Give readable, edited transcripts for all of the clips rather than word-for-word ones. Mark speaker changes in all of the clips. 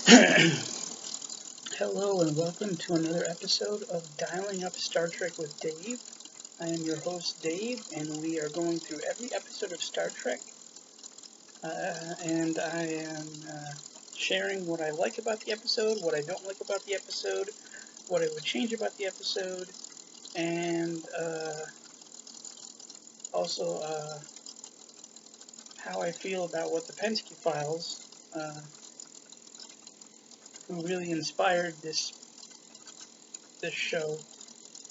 Speaker 1: Hello and welcome to another episode of Dialing Up Star Trek with Dave. I am your host Dave, and we are going through every episode of Star Trek, and I am sharing what I like about the episode, what I don't like about the episode, what I would change about the episode, and also how I feel about what the Penske Files, who really inspired this show,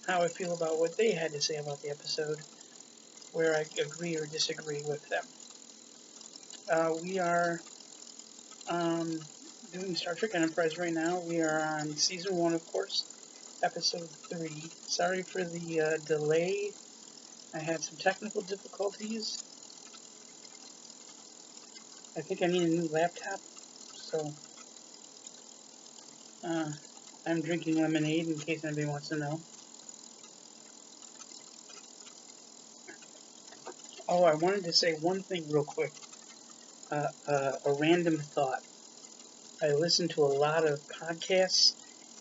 Speaker 1: how I feel about what they had to say about the episode, where I agree or disagree with them. We are doing Star Trek Enterprise right now. We are on Season 1, of course, Episode 3. Sorry for the delay. I had some technical difficulties. I think I need a new laptop, so I'm drinking lemonade in case anybody wants to know. Oh, I wanted to say one thing real quick. A random thought. I listen to a lot of podcasts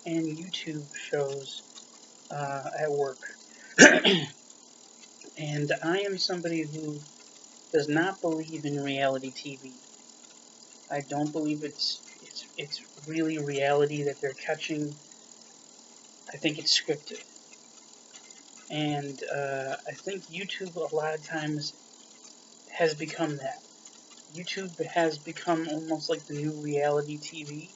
Speaker 1: and YouTube shows at work. And I am somebody who does not believe in reality TV. I don't believe it's really reality that they're catching. I think it's scripted. And I think YouTube a lot of times has become that. YouTube has become almost like the new reality TV,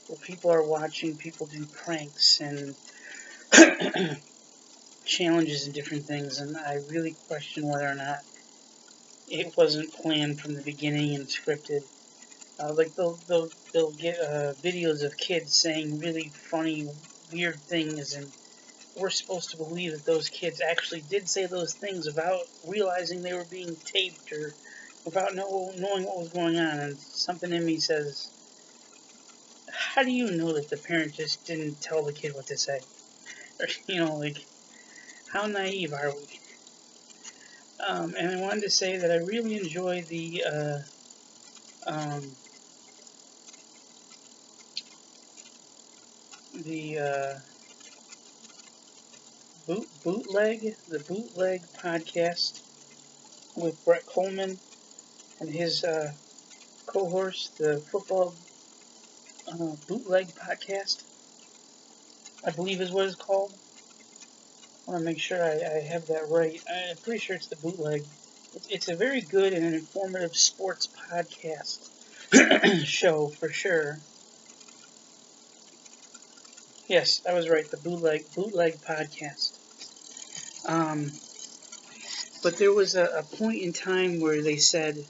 Speaker 1: where people are watching people do pranks and challenges and different things, and I really question whether or not it wasn't planned from the beginning and scripted. Like they'll get videos of kids saying really funny, weird things, and we're supposed to believe that those kids actually did say those things without realizing they were being taped or without knowing what was going on. And something in me says, how do you know that the parent just didn't tell the kid what to say? Or, like, how naive are we? And I wanted to say that I really enjoy the the bootleg podcast with Brett Coleman and his co-host, the football bootleg podcast, I believe is what it's called. I want to make sure I have that right. I'm pretty sure it's the bootleg. It's a very good and informative sports podcast show for sure. Yes, I was right. The bootleg podcast. But there was a point in time where they said,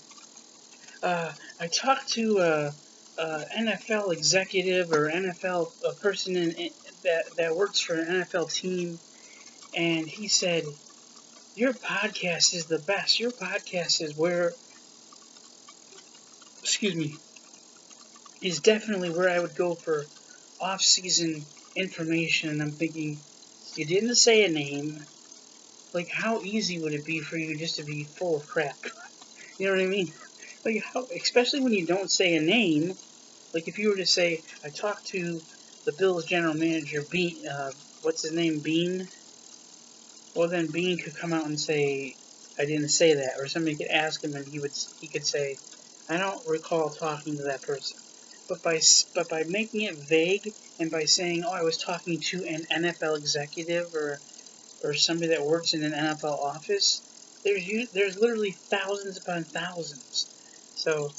Speaker 1: I talked to a NFL executive or NFL a person that works for an NFL team, and he said, "Your podcast is the best. Your podcast is excuse me, is definitely where I would go for off-season information." And I'm thinking, you didn't say a name. Like, how easy would it be for you just to be full of crap? You know what I mean? Like, especially when you don't say a name. Like, if you were to say, I talked to the Bills general manager, Bean, what's his name, Bean? Well, then Bean could come out and say, I didn't say that. Or somebody could ask him and he could say, I don't recall talking to that person. But by making it vague and by saying, oh, I was talking to an NFL executive or somebody that works in an NFL office, there's literally thousands upon thousands. So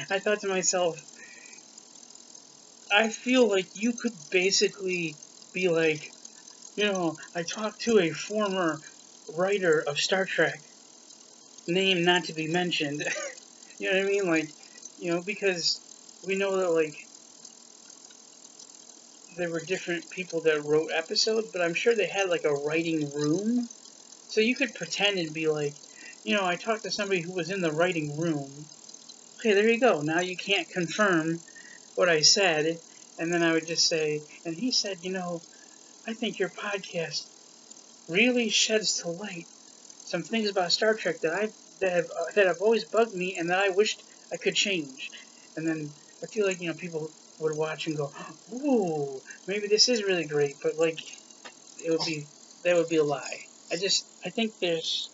Speaker 1: I thought to myself, I feel like you could basically be like, I talked to a former writer of Star Trek, name not to be mentioned. You know what I mean? Like, because we know that, like, there were different people that wrote episodes, but I'm sure they had, like, a writing room. So you could pretend and be like, I talked to somebody who was in the writing room. Okay, there you go. Now you can't confirm what I said. And then I would just say, and he said, I think your podcast really sheds to light some things about Star Trek that have always bugged me and that I wished I could change. And then I feel like, people would watch and go, ooh, maybe this is really great, but like, that would be a lie. I think there's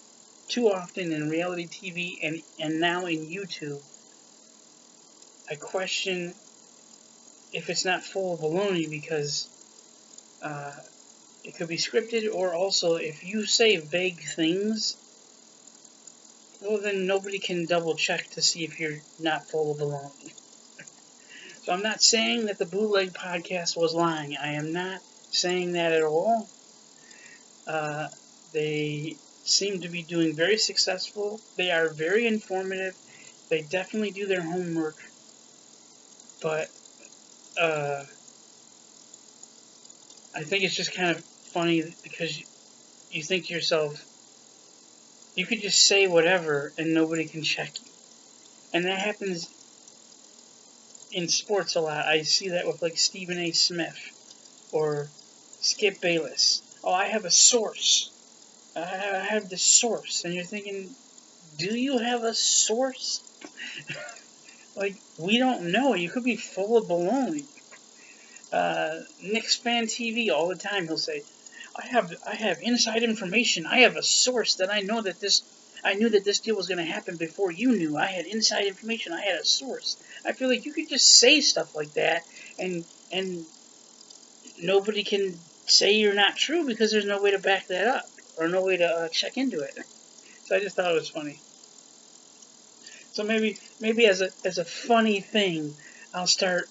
Speaker 1: too often in reality TV and now in YouTube, I question if it's not full of baloney because uh, it could be scripted, or also if you say vague things, well, then nobody can double check to see if you're not full of baloney. So I'm not saying that the Bootleg Podcast was lying. I am not saying that at all. They seem to be doing very successful. They are very informative. They definitely do their homework. But I think it's just kind of funny because you think to yourself, you could just say whatever and nobody can check you. And that happens in sports a lot. I see that with like Stephen A. Smith or Skip Bayless. Oh, I have a source. I have the source. And you're thinking, do you have a source? Like, we don't know. You could be full of baloney. Knicks Fan TV all the time, he'll say, I have inside information. I have a source that I knew that this deal was going to happen before you knew. I had inside information. I had a source. I feel like you could just say stuff like that, and nobody can say you're not true because there's no way to back that up or no way to check into it. So I just thought it was funny. So maybe as a funny thing, I'll start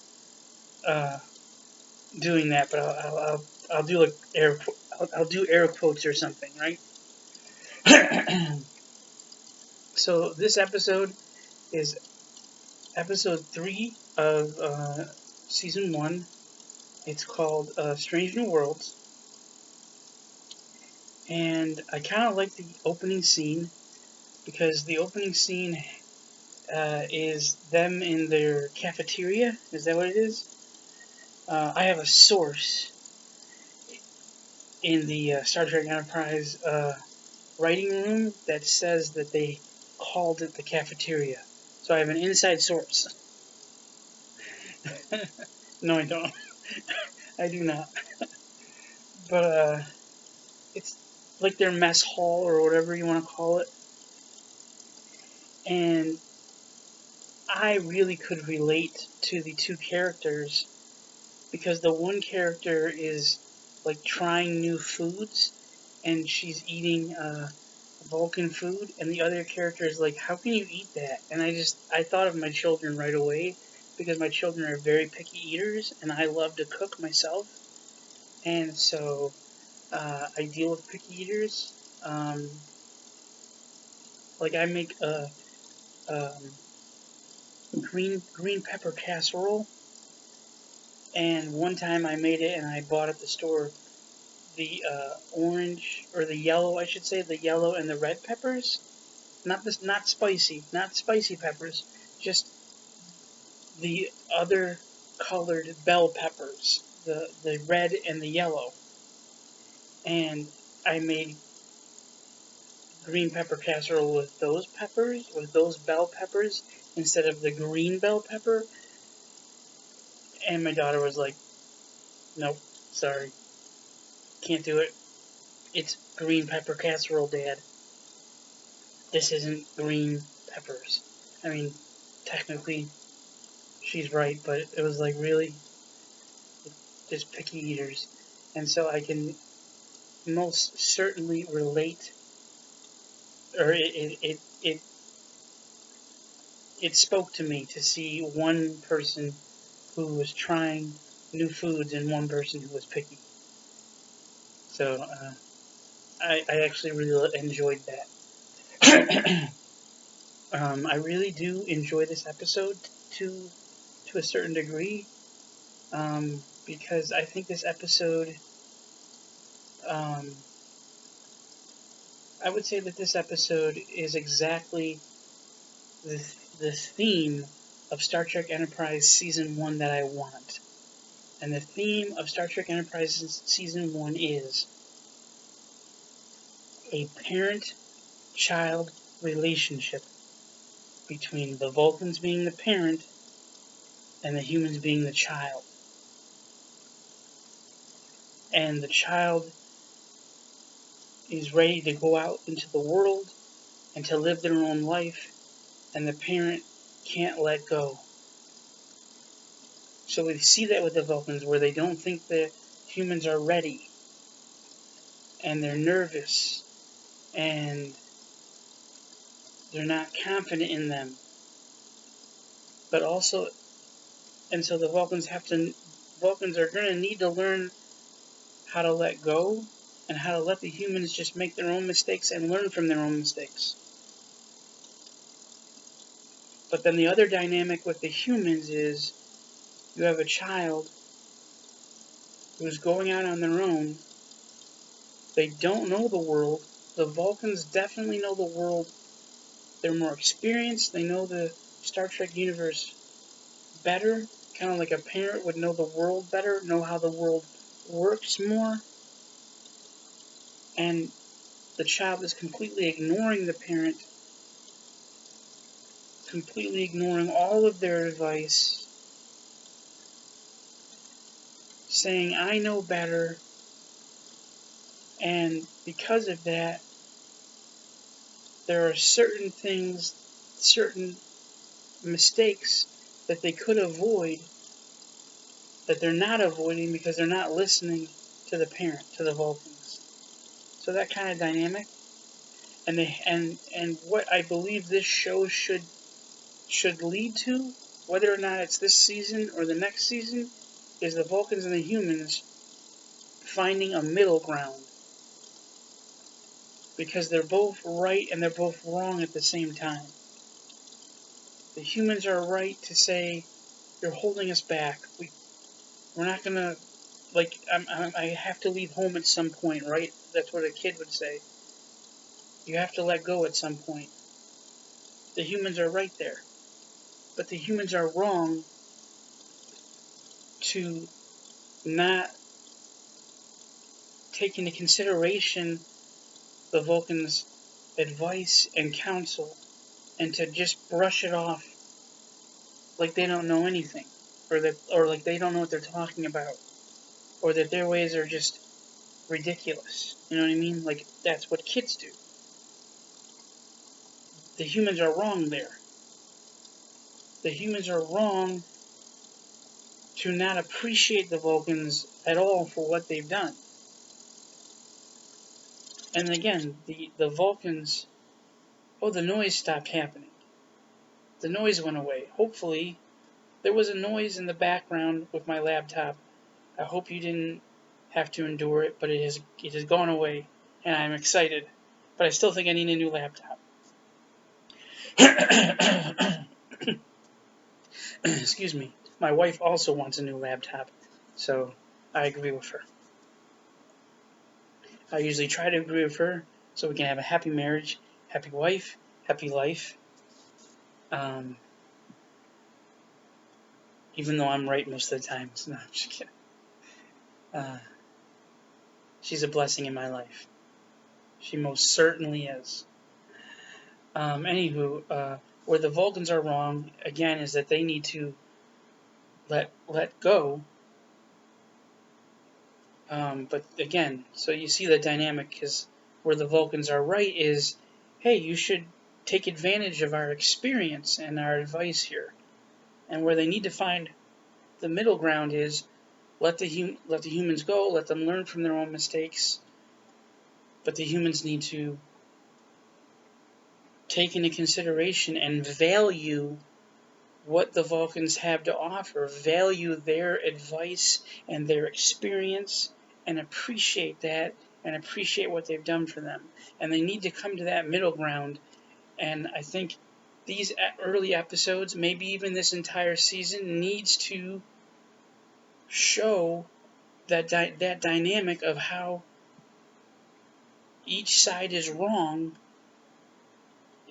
Speaker 1: doing that, but I'll do like I'll do air quotes or something, right? So this episode is episode 3 of season 1. It's called Strange New Worlds, and I kind of like the opening scene because the opening scene is them in their cafeteria. Is that what it is? I have a source in the Star Trek Enterprise writing room that says that they called it the cafeteria. So I have an inside source. No, I don't. I do not. But it's like their mess hall or whatever you want to call it. And I really could relate to the two characters because the one character is like trying new foods and she's eating Vulcan food, and the other character is like, how can you eat that? And I thought of my children right away because my children are very picky eaters and I love to cook myself. And so I deal with picky eaters. Like I make a green pepper casserole, and one time I made it and I bought at the store the orange or the yellow, I should say, the yellow and the red peppers. Not spicy peppers, just the other colored bell peppers, the red and the yellow. And I made green pepper casserole with those bell peppers, instead of the green bell pepper. And my daughter was like, nope, sorry, can't do it. It's green pepper casserole, Dad. This isn't green peppers. I mean, technically, she's right, but it was like, really? Just picky eaters. And so I can most certainly relate, or it spoke to me to see one person who was trying new foods and one person who was picky. So I actually really enjoyed that. I really do enjoy this episode to a certain degree, because I think this episode, um, I would say that this episode is exactly the, the theme of Star Trek Enterprise Season 1 that I want. And the theme of Star Trek Enterprise Season 1 is a parent-child relationship between the Vulcans being the parent and the humans being the child. And the child is ready to go out into the world and to live their own life, and the parent can't let go. So we see that with the Vulcans, where they don't think the humans are ready, and they're nervous, and they're not confident in them. But also, and so the Vulcans are going to need to learn how to let go and how to let the humans just make their own mistakes and learn from their own mistakes. But then the other dynamic with the humans is you have a child who's going out on their own. They don't know the world. The Vulcans definitely know the world. They're more experienced. They know the Star Trek universe better, kind of like a parent would know the world better, know how the world works more. And the child is completely ignoring the parent, completely ignoring all of their advice, saying, I know better. And because of that, there are certain things, certain mistakes that they could avoid that they're not avoiding because they're not listening to the parent, to the Vulcans. So that kind of dynamic, and what I believe this show should lead to, whether or not it's this season or the next season, is the Vulcans and the humans finding a middle ground, because they're both right and they're both wrong at the same time. The humans are right to say, you're holding us back. We're not gonna, like, I have to leave home at some point, right? That's what a kid would say. You have to let go at some point. The humans are right there. But the humans are wrong to not take into consideration the Vulcans' advice and counsel, and to just brush it off like they don't know anything, or like they don't know what they're talking about, or that their ways are just ridiculous. You know what I mean? Like, that's what kids do. The humans are wrong there. The humans are wrong to not appreciate the Vulcans at all for what they've done. And again, the Vulcans, the noise stopped happening. The noise went away. Hopefully, there was a noise in the background with my laptop. I hope you didn't have to endure it, but it has gone away, and I'm excited. But I still think I need a new laptop. Excuse me. My wife also wants a new laptop, so I agree with her. I usually try to agree with her so we can have a happy marriage, happy wife, happy life. Even though I'm right most of the time. So no, I'm just kidding. She's a blessing in my life. She most certainly is. Anywho, where the Vulcans are wrong, again, is that they need to let go. But again, so you see the dynamic, is where the Vulcans are right is, hey, you should take advantage of our experience and our advice here. And where they need to find the middle ground is, let the humans go, let them learn from their own mistakes, but the humans need to take into consideration and value what the Vulcans have to offer, value their advice and their experience, and appreciate that, and appreciate what they've done for them. And they need to come to that middle ground, and I think these early episodes, maybe even this entire season, needs to show that dynamic of how each side is wrong.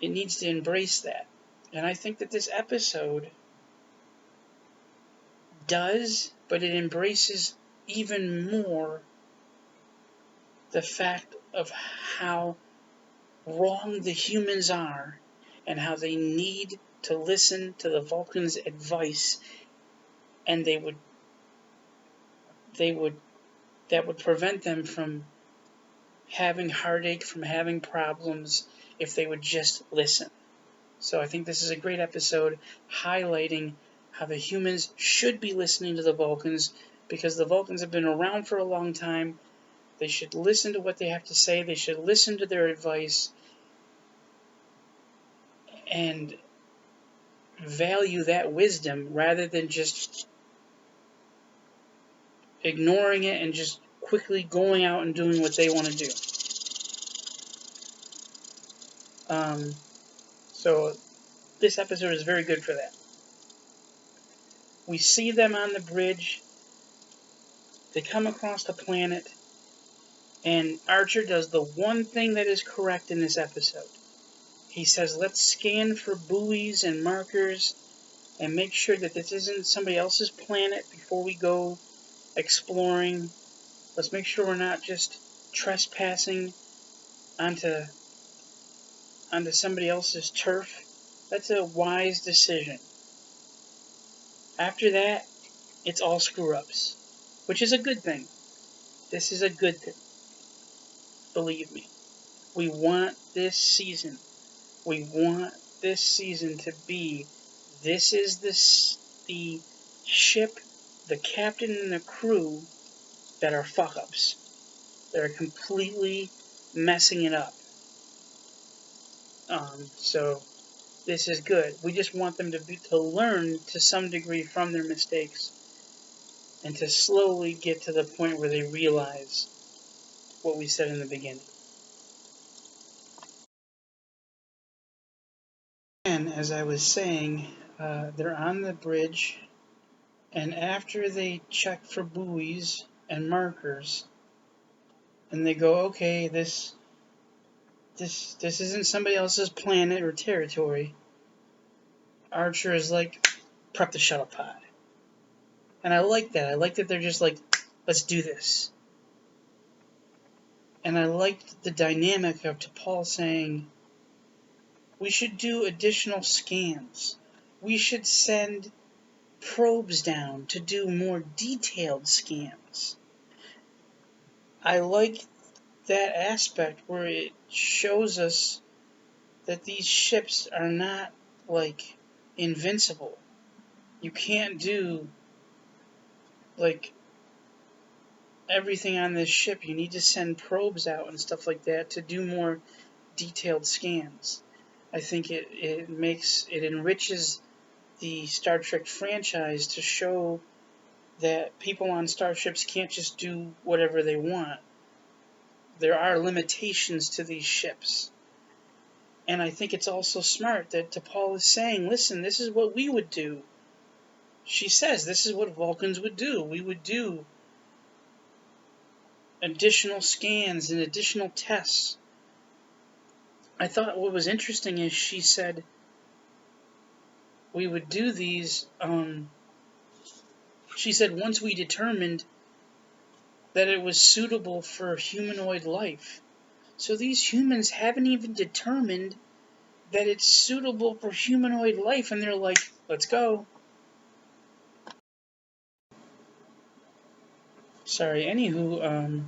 Speaker 1: It needs to embrace that. And I think that this episode does, but it embraces even more the fact of how wrong the humans are and how they need to listen to the Vulcans' advice and that would prevent them from having heartache, from having problems, if they would just listen. So I think this is a great episode highlighting how the humans should be listening to the Vulcans, because the Vulcans have been around for a long time. They should listen to what they have to say. They should listen to their advice and value that wisdom rather than just ignoring it and just quickly going out and doing what they want to do. So this episode is very good for that. We see them on the bridge. They come across the planet, and Archer does the one thing that is correct in this episode. He says, let's scan for buoys and markers and make sure that this isn't somebody else's planet before we go exploring. Let's make sure we're not just trespassing onto somebody else's turf. That's a wise decision. After that, it's all screw-ups, which is a good thing. This is a good thing. Believe me. We want this season to be, this is the ship, the captain and the crew that are fuck-ups. That are completely messing it up. So this is good. We just want them to learn to some degree from their mistakes and to slowly get to the point where they realize what we said in the beginning. And as I was saying, they're on the bridge, and after they check for buoys and markers, and they go, okay, this isn't somebody else's planet or territory, Archer is like, prep the shuttle pod. And I like that. I like that they're just like, let's do this. And I liked the dynamic of T'Pol saying, we should do additional scans. We should send probes down to do more detailed scans. I like that aspect where it shows us that these ships are not, like, invincible. You can't do, like, everything on this ship. You need to send probes out and stuff like that to do more detailed scans. I think it enriches the Star Trek franchise to show that people on starships can't just do whatever they want. There are limitations to these ships. And I think it's also smart that T'Pol is saying, listen, this is what we would do. She says this is what Vulcans would do. We would do additional scans and additional tests. I thought what was interesting is she said we would do these, she said once we determined that it was suitable for humanoid life. So these humans haven't even determined that it's suitable for humanoid life, and they're like, let's go. Sorry, anywho,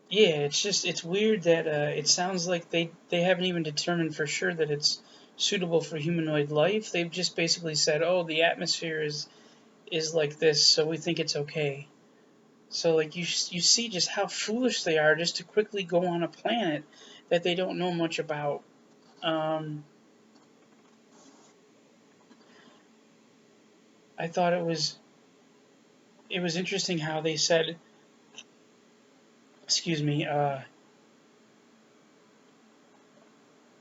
Speaker 1: yeah, it's weird that it sounds like they haven't even determined for sure that it's suitable for humanoid life. They've just basically said, oh, the atmosphere is like this, so we think it's okay. So, like, you see just how foolish they are just to quickly go on a planet that they don't know much about. I thought it was interesting how they said, excuse me,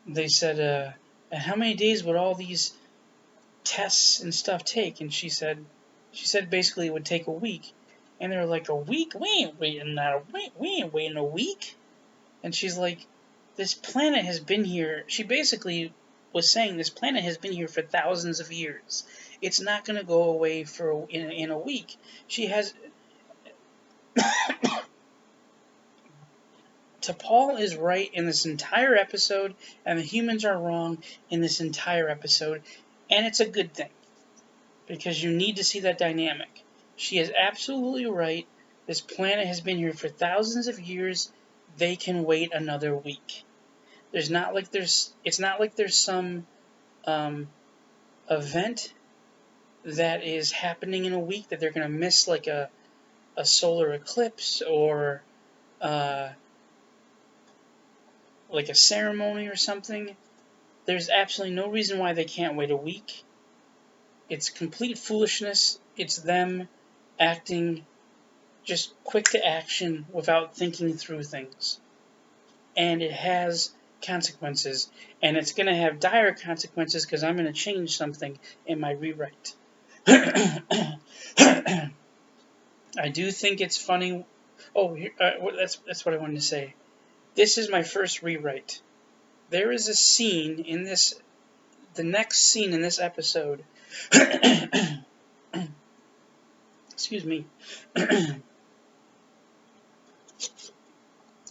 Speaker 1: they said, and how many days would all these tests and stuff take? And she said basically it would take a week. And they're like, a week? We ain't waiting a week. And she's like, this planet has been here. She basically was saying this planet has been here for thousands of years. It's not going to go away in a week. She has... T'Pol is right in this entire episode, and the humans are wrong in this entire episode. And it's a good thing, because you need to see that dynamic. She is absolutely right. This planet has been here for thousands of years. They can wait another week. It's not like there's some event that is happening in a week that they're going to miss, like a solar eclipse or like a ceremony or something. There's absolutely no reason why they can't wait a week. It's complete foolishness. It's them acting just quick to action without thinking through things. And it has consequences. And it's going to have dire consequences because I'm going to change something in my rewrite. I do think it's funny. Oh, that's what I wanted to say. This is my first rewrite. There is a scene in the next scene in this episode. Excuse me.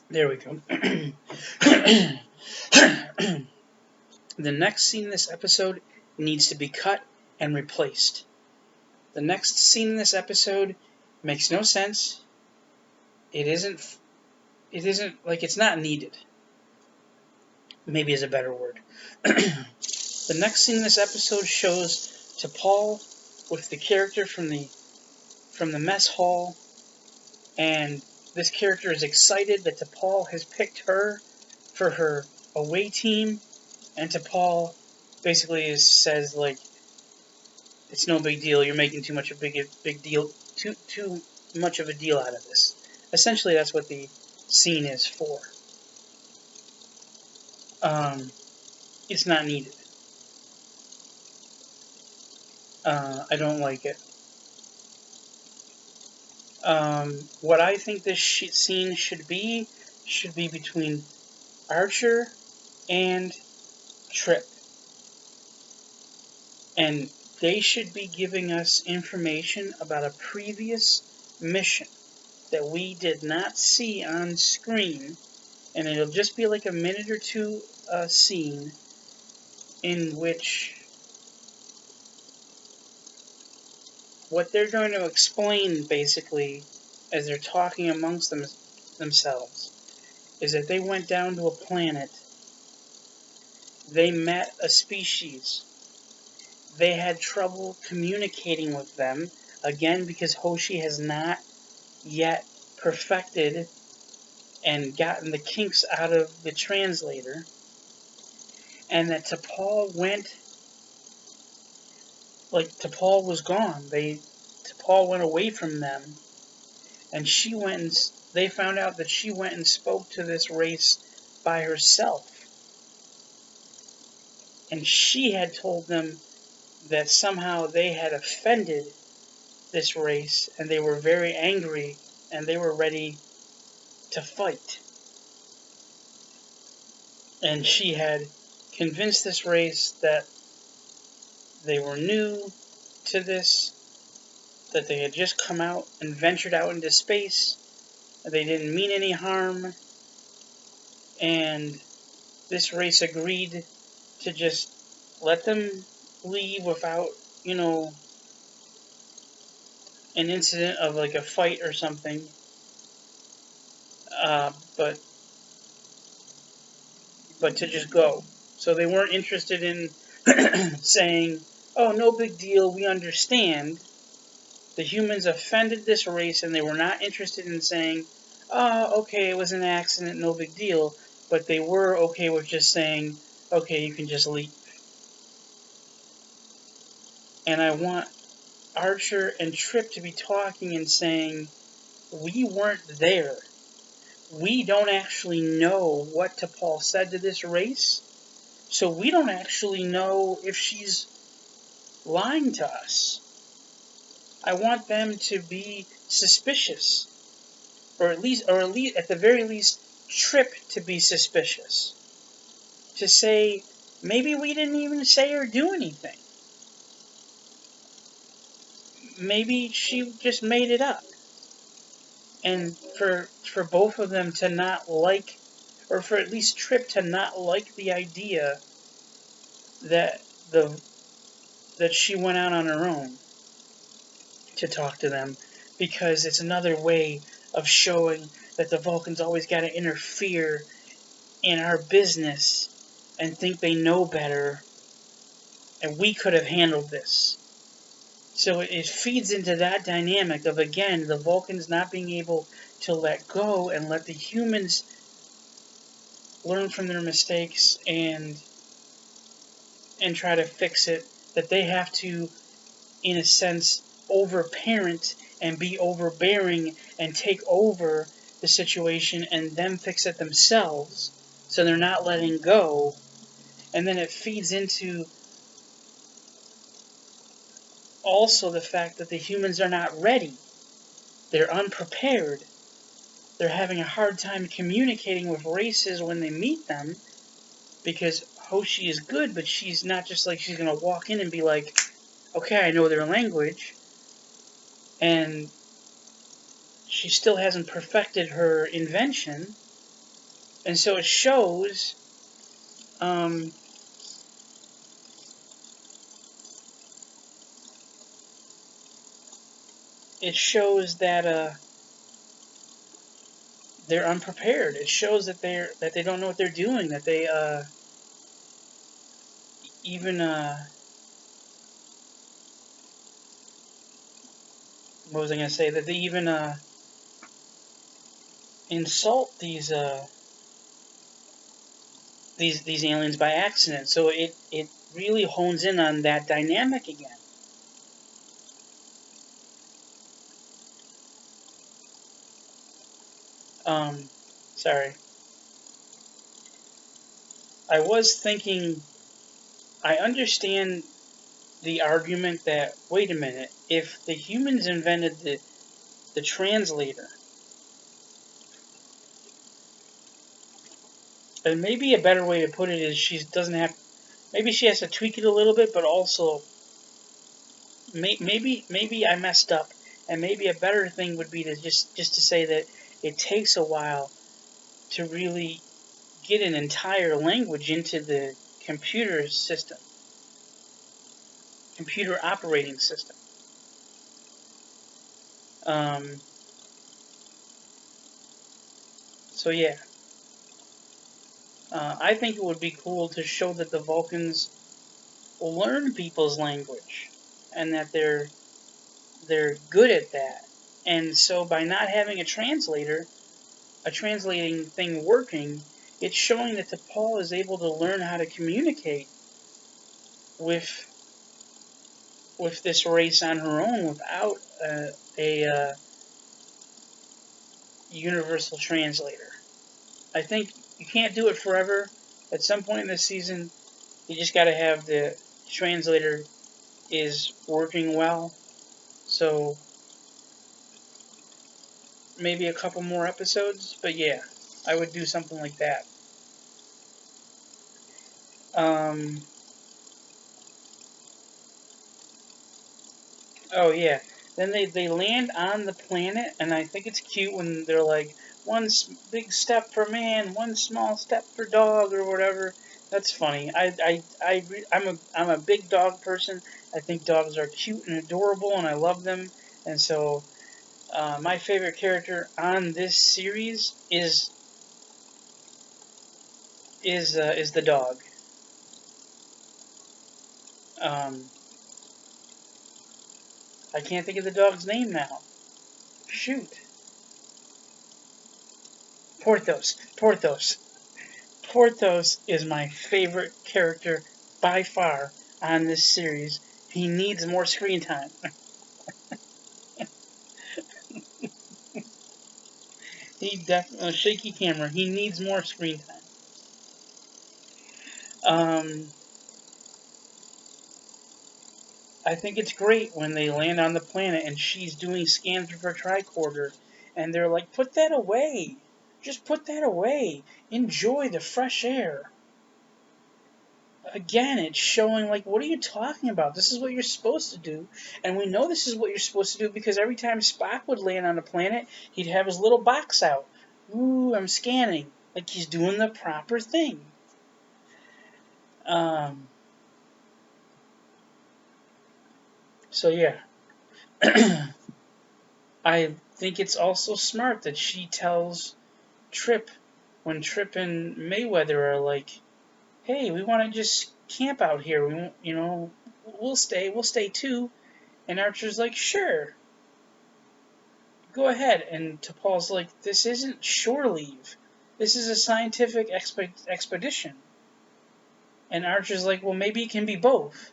Speaker 1: There we go. The next scene in this episode needs to be cut and replaced. The next scene in this episode makes no sense. It isn't like, it's not needed. Maybe is a better word. The next scene in this episode shows T'Pol with the character from the mess hall, and this character is excited that T'Pol has picked her for her away team, and T'Pol basically says, like, it's no big deal. You're making too much of a big deal, too much of a deal out of this. Essentially, that's what the scene is for. It's not needed. I don't like it. What I think this scene should be between Archer and Trip. And they should be giving us information about a previous mission that we did not see on screen. And it'll just be like a minute or two scene in which what they're going to explain, basically, as they're talking amongst themselves, is that they went down to a planet. They met a species. They had trouble communicating with them, again, because Hoshi has not yet perfected and gotten the kinks out of the translator. And that T'Pol T'Pol was gone. T'Pol went away from them, and they found out that she went and spoke to this race by herself. And she had told them that somehow they had offended this race, and they were very angry, and they were ready to fight. And she had convinced this race that they were new to this, that they had just come out and ventured out into space, that they didn't mean any harm, and this race agreed to just let them leave without, an incident of like a fight or something. But to just go. So they weren't interested in saying, oh, no big deal, we understand. The humans offended this race, and they were not interested in saying, oh, okay, it was an accident, no big deal. But they were okay with just saying, okay, you can just leave. And I want Archer and Trip to be talking and saying, we weren't there. We don't actually know what T'Pol said to this race, so we don't actually know if she's lying to us. I want them to be suspicious, or at least at the very least, Trip to be suspicious. To say, maybe we didn't even say or do anything. Maybe she just made it up. And for both of them to not like, or for at least Trip to not like the idea that that she went out on her own to talk to them, because it's another way of showing that the Vulcans always got to interfere in our business and think they know better, and we could have handled this. So it feeds into that dynamic of, again, the Vulcans not being able to let go and let the humans learn from their mistakes and try to fix it, that they have to, in a sense, overparent and be overbearing and take over the situation and them fix it themselves, so they're not letting go. And then it feeds into also the fact that the humans are not ready. They're unprepared. They're having a hard time communicating with races when they meet them, because Hoshi is good, but she's not just like she's going to walk in and be like, okay, I know their language. And she still hasn't perfected her invention. And so it shows, that they're unprepared. It shows that they don't know what they're doing. That they even what was I going to say? That they even insult these aliens by accident. So it really hones in on that dynamic again. Sorry. I was thinking, I understand the argument that, wait a minute, if the humans invented the translator, and maybe a better way to put it is maybe she has to tweak it a little bit, but also, maybe I messed up, and maybe a better thing would be to just to say that it takes a while to really get an entire language into the computer operating system. So yeah, I think it would be cool to show that the Vulcans learn people's language, and that they're good at that. And so by not having a translating thing working, it's showing that T'Pol is able to learn how to communicate with this race on her own without a universal translator. I think you can't do it forever. At some point in the season, you just got to have the translator is working well. So maybe a couple more episodes, but yeah, I would do something like that. Oh yeah. Then they land on the planet, and I think it's cute when they're like, one big step for man, one small step for dog, or whatever. That's funny. I'm a big dog person. I think dogs are cute and adorable, and I love them. And so, my favorite character on this series is the dog. Um, I can't think of the dog's name now. Shoot. Porthos. Porthos. Porthos is my favorite character by far on this series. He needs more screen time. He definitely, shaky camera. He needs more screen time. I think it's great when they land on the planet and she's doing scans with her tricorder, and they're like, "Put that away. Just put that away. Enjoy the fresh air." Again, it's showing, like, what are you talking about? This is what you're supposed to do. And we know this is what you're supposed to do because every time Spock would land on a planet, he'd have his little box out. Ooh, I'm scanning. Like, he's doing the proper thing. Um, So yeah, I think it's also smart that she tells Trip when Trip and Mayweather are like, "Hey, we want to just camp out here. We won't, we'll stay too." And Archer's like, "Sure, go ahead." And T'Pol's like, "This isn't shore leave. This is a scientific expedition." And Archer's like, "Well, maybe it can be both."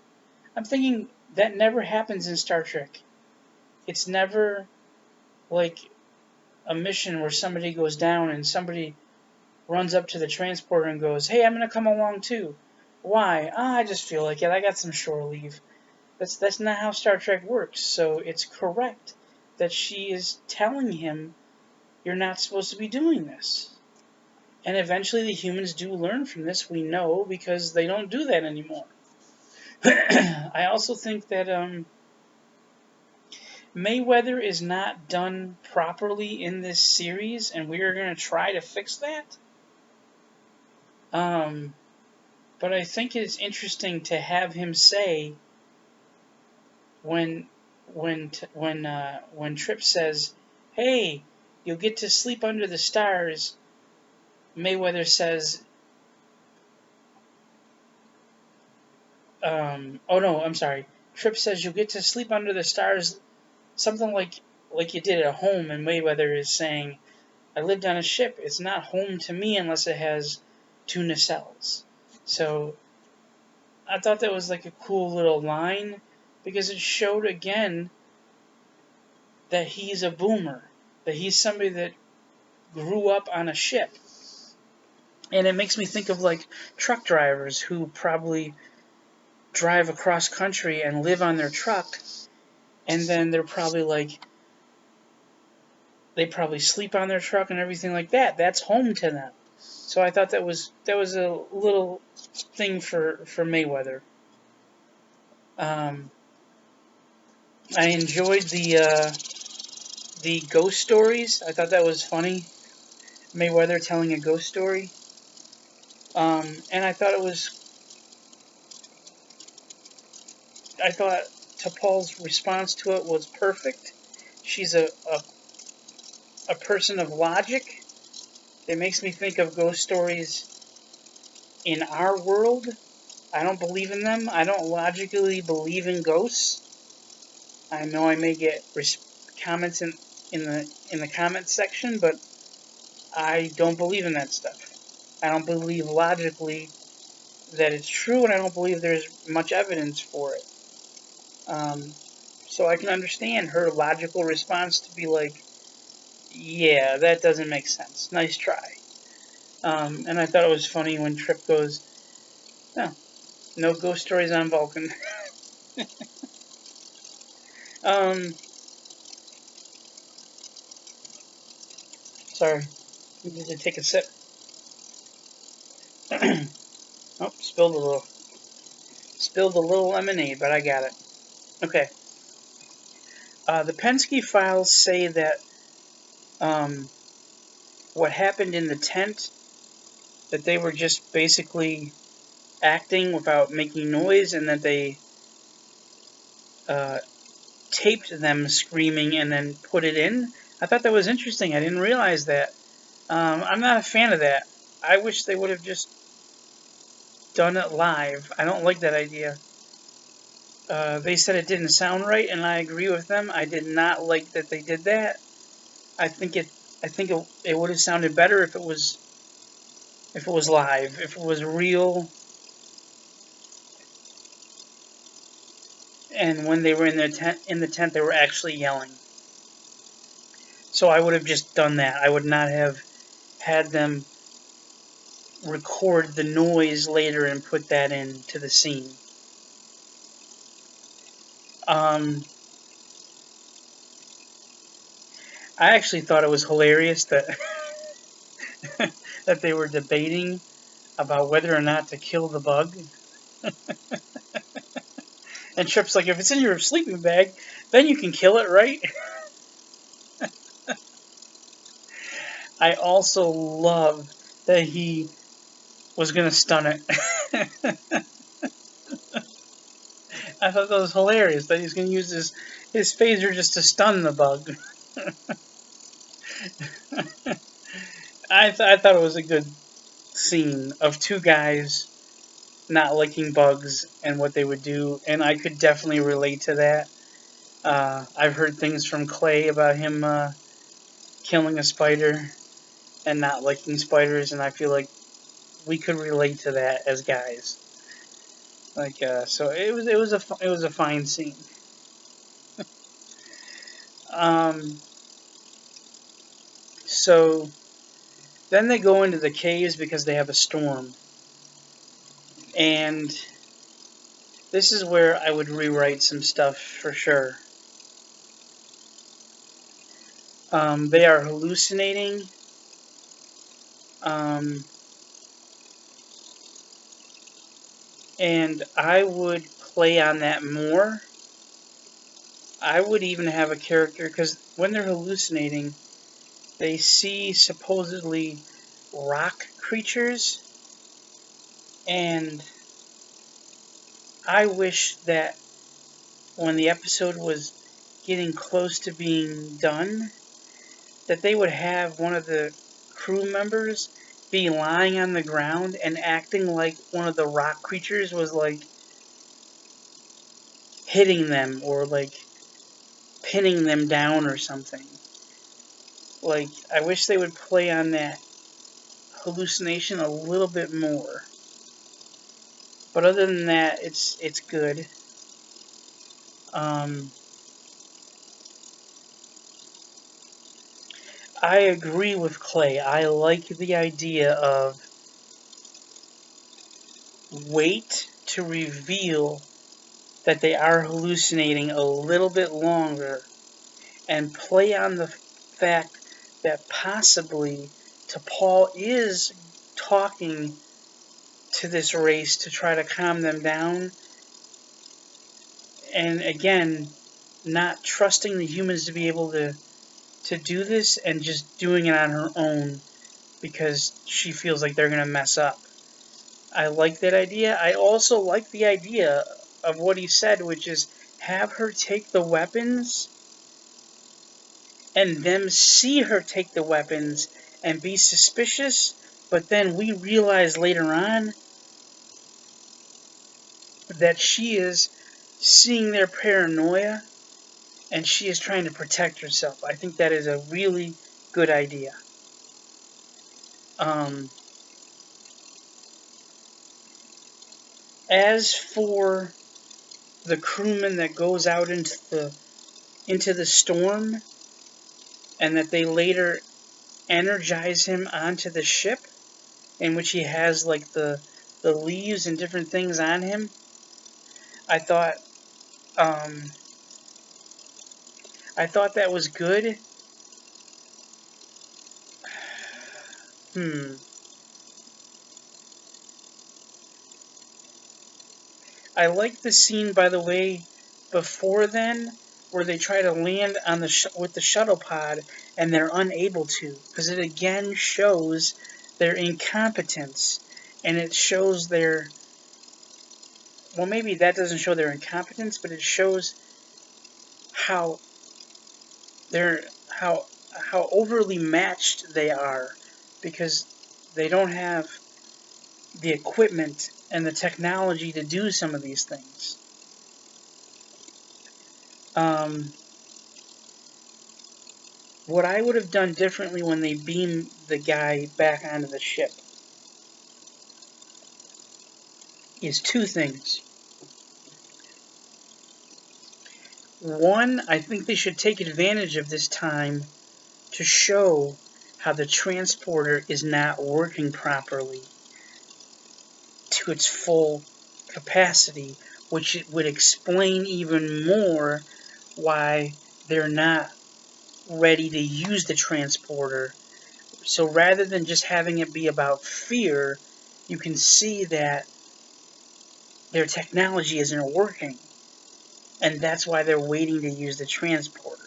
Speaker 1: I'm thinking that never happens in Star Trek. It's never like a mission where somebody goes down and somebody runs up to the transporter and goes, "Hey, I'm gonna come along too." Why? I just feel like it. I got some shore leave. That's not how Star Trek works. So it's correct that she is telling him, "You're not supposed to be doing this." And eventually the humans do learn from this. We know because they don't do that anymore. I also think that Mayweather is not done properly in this series, and we are going to try to fix that. But I think it's interesting to have him say when Trip says, "Hey, you'll get to sleep under the stars." Mayweather says, "Oh no, I'm sorry." Trip says, "You'll get to sleep under the stars," something like you did at home. And Mayweather is saying, "I lived on a ship. It's not home to me unless it has 2 nacelles." So I thought that was like a cool little line because it showed again that he's a boomer, that he's somebody that grew up on a ship. And it makes me think of like truck drivers who probably drive across country and live on their truck, and then they're probably like, they probably sleep on their truck and everything like that. That's home to them. So I thought that was a little thing for Mayweather. Um, I enjoyed the ghost stories. I thought that was funny. Mayweather telling a ghost story. And I thought T'Pol's response to it was perfect. She's a person of logic. It makes me think of ghost stories in our world. I don't believe in them. I don't logically believe in ghosts. I know I may get comments in the comments section, but I don't believe in that stuff. I don't believe logically that it's true, and I don't believe there's much evidence for it. So I can understand her logical response to be like, "Yeah, that doesn't make sense. Nice try." And I thought it was funny when Trip goes, "No, no ghost stories on Vulcan." um, Sorry, I need to take a sip. Oh, spilled a little lemonade, but I got it. Okay. The Penske files say that um, what happened in the tent, that they were just basically acting without making noise, and that they uh, taped them screaming and then put it in. I thought that was interesting. I didn't realize that. I'm not a fan of that. I wish they would have just done it live. I don't like that idea. They said it didn't sound right, and I agree with them. I did not like that they did that. I think it would have sounded better if it was live, if it was real, and when they were in the tent, they were actually yelling. So I would have just done that. I would not have had them record the noise later and put that into the scene. Um, I actually thought it was hilarious that that they were debating about whether or not to kill the bug. And Trip's like, "If it's in your sleeping bag, then you can kill it, right?" I also love that he was going to stun it. I thought that was hilarious that he's going to use his phaser just to stun the bug. I thought it was a good scene of two guys not liking bugs and what they would do, and I could definitely relate to that. I've heard things from Clay about him killing a spider and not liking spiders, and I feel like we could relate to that as guys. Like, so it was a fine scene. Um, so then they go into the caves because they have a storm, and this is where I would rewrite some stuff for sure. They are hallucinating. Um, and I would play on that more. I would even have a character, because when they're hallucinating, they see supposedly rock creatures, and I wish that when the episode was getting close to being done, that they would have one of the crew members be lying on the ground and acting like one of the rock creatures was like hitting them or like pinning them down or something. Like, I wish they would play on that hallucination a little bit more. But other than that, it's good. Um, I agree with Clay. I like the idea of wait to reveal that they are hallucinating a little bit longer and play on the fact that possibly T'Pol is talking to this race to try to calm them down. And again, not trusting the humans to be able to do this and just doing it on her own because she feels like they're going to mess up. I like that idea. I also like the idea of what he said, which is have her take the weapons and them see her take the weapons and be suspicious, but then we realize later on that she is seeing their paranoia and she is trying to protect herself. I think that is a really good idea. Um, as for the crewman that goes out into the storm and that they later energize him onto the ship, in which he has like the leaves and different things on him, I thought um, I thought that was good. Hmm. I like the scene, by the way, before then, where they try to land on with the shuttle pod and they're unable to, because it again shows their incompetence, and it shows their, well, maybe that doesn't show their incompetence, but it shows how they're how overly matched they are, because they don't have the equipment and the technology to do some of these things. Um, what I would have done differently when they beam the guy back onto the ship is two things. One, I think they should take advantage of this time to show how the transporter is not working properly to its full capacity, which would explain even more why they're not ready to use the transporter. So rather than just having it be about fear, you can see that their technology isn't working, and that's why they're waiting to use the transporter.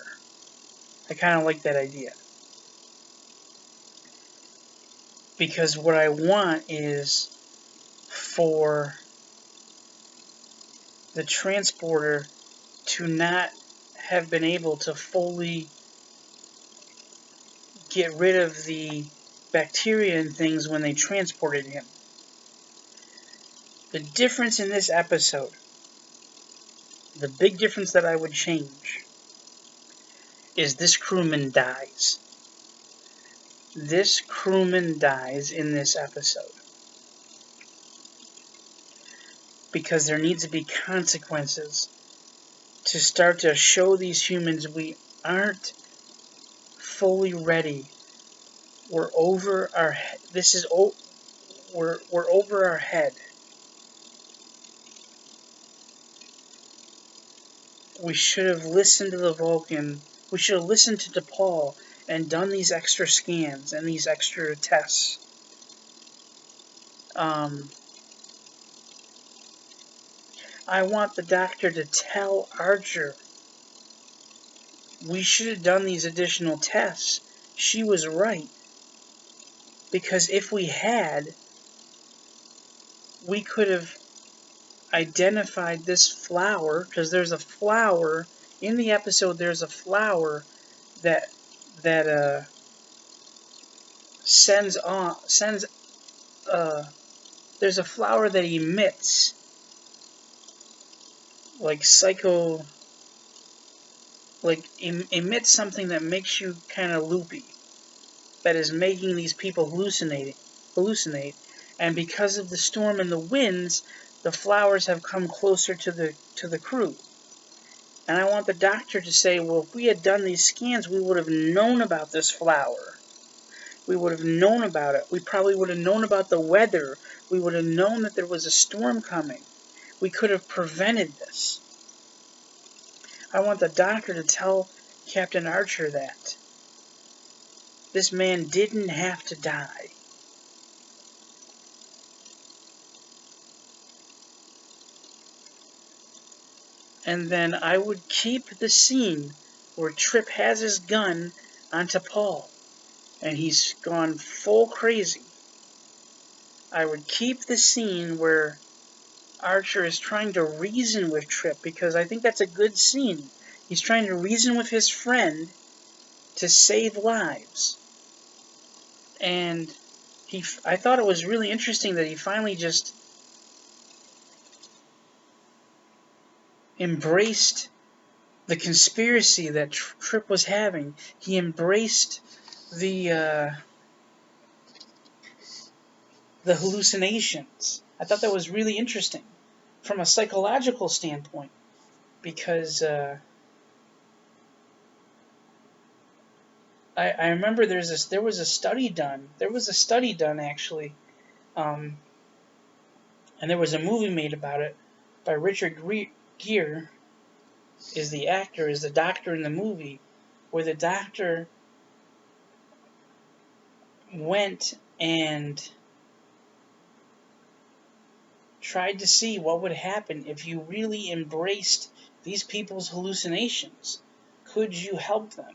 Speaker 1: I kind of like that idea. Because what I want is for the transporter to not have been able to fully get rid of the bacteria and things when they transported him. The difference in this episode, the big difference that I would change, is this crewman dies. This crewman dies in this episode. Because there needs to be consequences to start to show these humans we aren't fully ready. We're over our head. We're over our head. We should have listened to the Vulcan. We should have listened to DePaul and done these extra scans and these extra tests. I want the doctor to tell Archer, we should have done these additional tests. She was right. Because if we had, we could have identified this flower, because there's a flower in the episode. There's a flower that sends there's a flower that emits emits something that makes you kind of loopy, that is making these people hallucinate, and because of the storm and the winds, the flowers have come closer to the crew. And I want the doctor to say, well, if we had done these scans, we would have known about this flower. We would have known about it. We probably would have known about the weather. We would have known that there was a storm coming. We could have prevented this. I want the doctor to tell Captain Archer that. This man didn't have to die. And then I would keep the scene where Trip has his gun onto Paul, and he's gone full crazy. I would keep the scene where Archer is trying to reason with Trip, because I think that's a good scene. He's trying to reason with his friend to save lives. And I thought it was really interesting that he finally just embraced the conspiracy that Trip was having. He embraced the hallucinations. I thought that was really interesting from a psychological standpoint, because I remember there was a study done. There was a study done actually, and there was a movie made about it by Richard Gere. Is the doctor in the movie, where the doctor went and tried to see what would happen if you really embraced these people's hallucinations. Could you help them?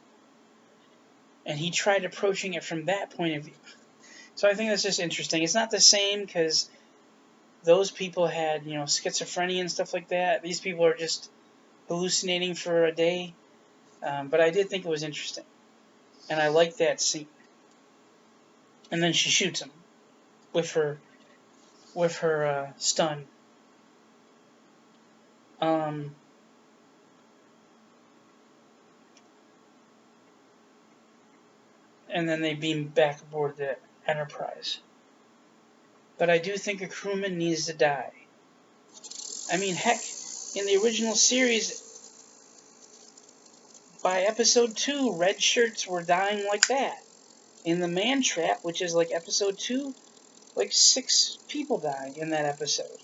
Speaker 1: And he tried approaching it from that point of view. So I think that's just interesting. It's not the same, because those people had, schizophrenia and stuff like that. These people are just hallucinating for a day. But I did think it was interesting. And I liked that scene. And then she shoots him with her stun. And then they beam back aboard the Enterprise. But I do think a crewman needs to die. I mean, heck, in the original series, by episode 2, red shirts were dying like that. In the Man Trap, which is like episode 2, like 6 people die in that episode.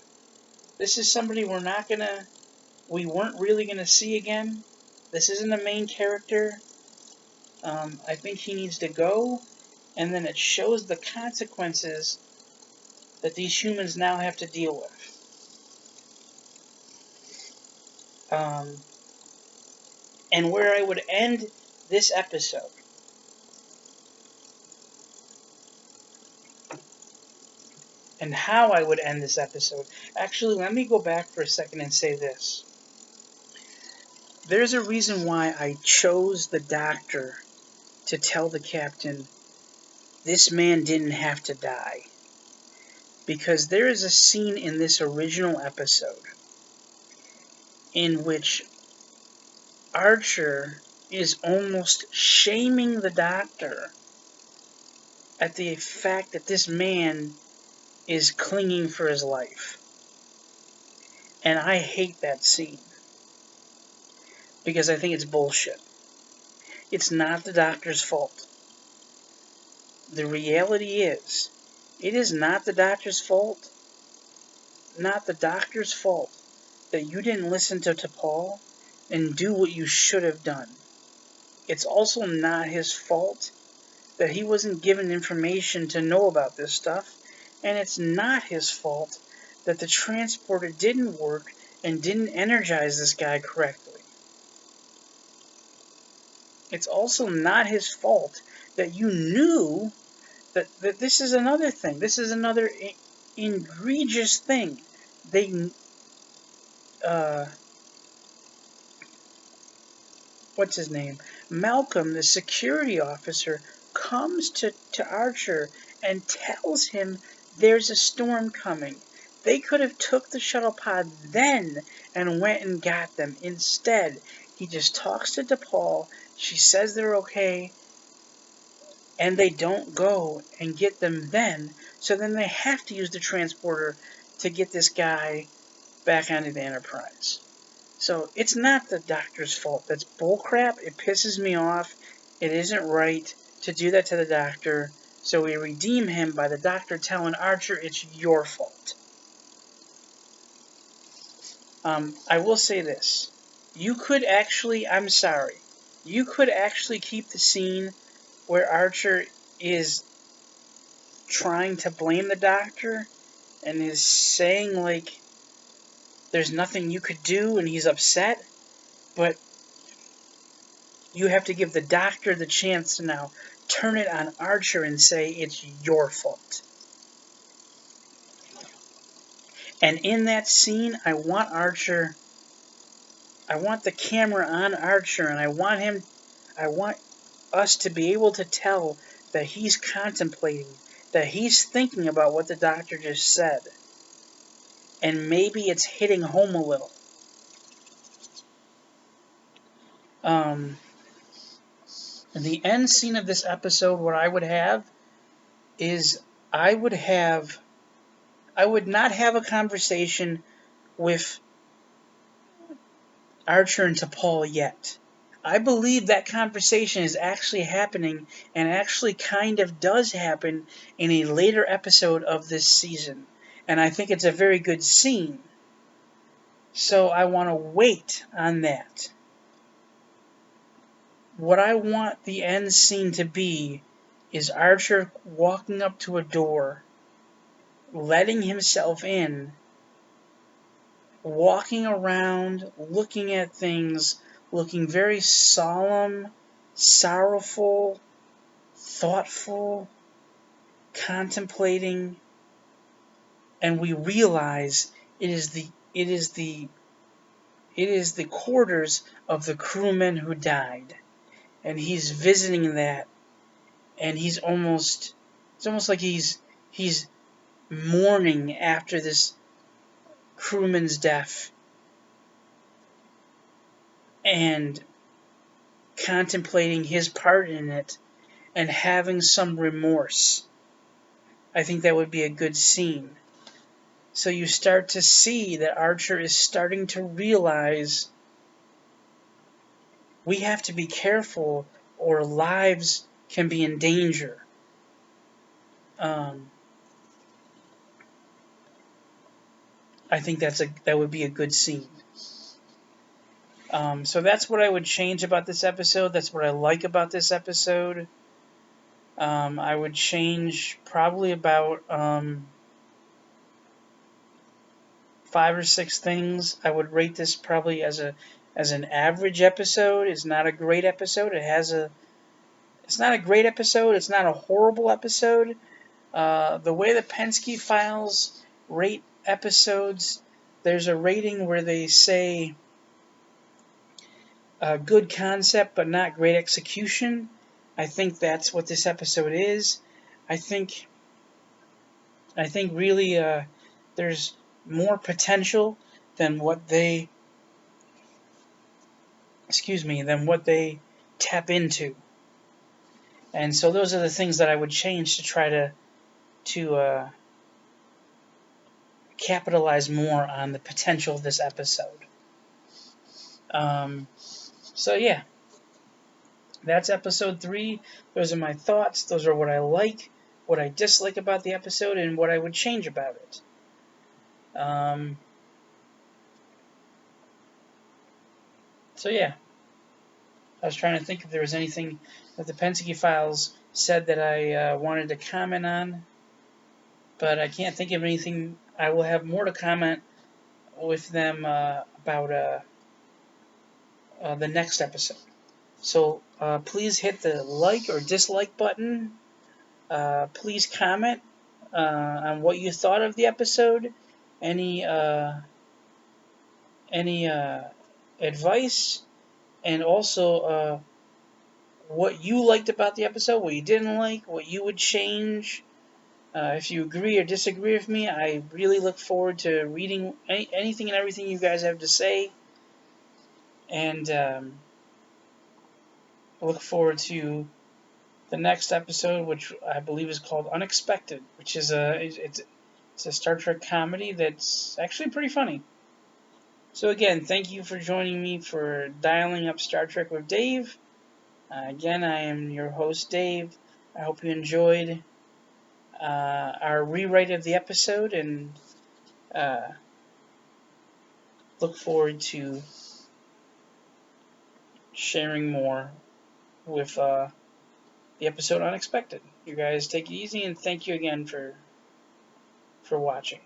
Speaker 1: This is somebody we weren't really gonna see again. This isn't a main character. I think he needs to go, and then it shows the consequences that these humans now have to deal with. And where I would end this episode and how I would end this episode. Actually, let me go back for a second and say this. There's a reason why I chose the doctor to tell the captain this man didn't have to die. Because there is a scene in this original episode in which Archer is almost shaming the doctor at the fact that this man is clinging for his life. And I hate that scene. Because I think it's bullshit. It's not the doctor's fault. The reality is, it is not the doctor's fault. Not the doctor's fault that you didn't listen to T'Pol and do what you should have done. It's also not his fault that he wasn't given information to know about this stuff, and it's not his fault that the transporter didn't work and didn't energize this guy correctly. It's also not his fault that you knew that this is another thing. This is another egregious thing. What's his name? Malcolm, the security officer, comes to Archer and tells him there's a storm coming. They could have took the shuttle pod then and went and got them. Instead, he just talks to T'Pol. She says they're okay, and they don't go and get them then. So then they have to use the transporter to get this guy back onto the Enterprise. So it's not the doctor's fault. That's bullcrap. It pisses me off. It isn't right to do that to the doctor. So we redeem him by the doctor telling Archer it's your fault. I will say this. You could actually, I'm sorry, you could actually keep the scene where Archer is trying to blame the doctor and is saying, like, there's nothing you could do and he's upset. But you have to give the doctor the chance to now turn it on Archer and say it's your fault. And in that scene, I want the camera on Archer, and I want us to be able to tell that he's contemplating, that he's thinking about what the doctor just said. And maybe it's hitting home a little. The end scene of this episode, what I would have is I would not have a conversation with Archer and T'Pol yet. I believe that conversation is actually happening and actually kind of does happen in a later episode of this season. And I think it's a very good scene. So I want to wait on that. What I want the end scene to be is Archer walking up to a door, letting himself in, walking around, looking at things, looking very solemn, sorrowful, thoughtful, contemplating, and we realize it is the quarters of the crewmen who died, and he's visiting that, and it's almost like he's mourning after this crewman's death and contemplating his part in it and having some remorse. I think that would be a good scene. So you start to see that Archer is starting to realize we have to be careful or lives can be in danger. I think that would be a good scene. So that's what I would change about this episode. That's what I like about this episode. I would change probably about 5 or 6 things. I would rate this probably as an average episode. It's not a great episode. It's not a great episode. It's not a horrible episode. The way the Penske Files rate episodes, there's a rating where they say good concept but not great execution. I think that's what this episode is. I think really there's more potential than what they tap into. And so those are the things that I would change to try to capitalize more on the potential of this episode. So yeah, that's episode 3. Those are my thoughts. Those are what I like, what I dislike about the episode, and what I would change about it. So yeah, I was trying to think if there was anything that the Penske Files said that I wanted to comment on, but I can't think of anything. I will have more to comment with them about the next episode. So please hit the like or dislike button. Please comment on what you thought of the episode. Any advice, and also what you liked about the episode, what you didn't like, what you would change. If you agree or disagree with me, I really look forward to reading anything and everything you guys have to say. And I look forward to the next episode, which I believe is called Unexpected, which is it's a Star Trek comedy that's actually pretty funny. So again, thank you for joining me for Dialing Up Star Trek with Dave. Again, I am your host, Dave. I hope you enjoyed our rewrite of the episode, and look forward to sharing more with the episode Unexpected. You guys take it easy, and thank you again for watching.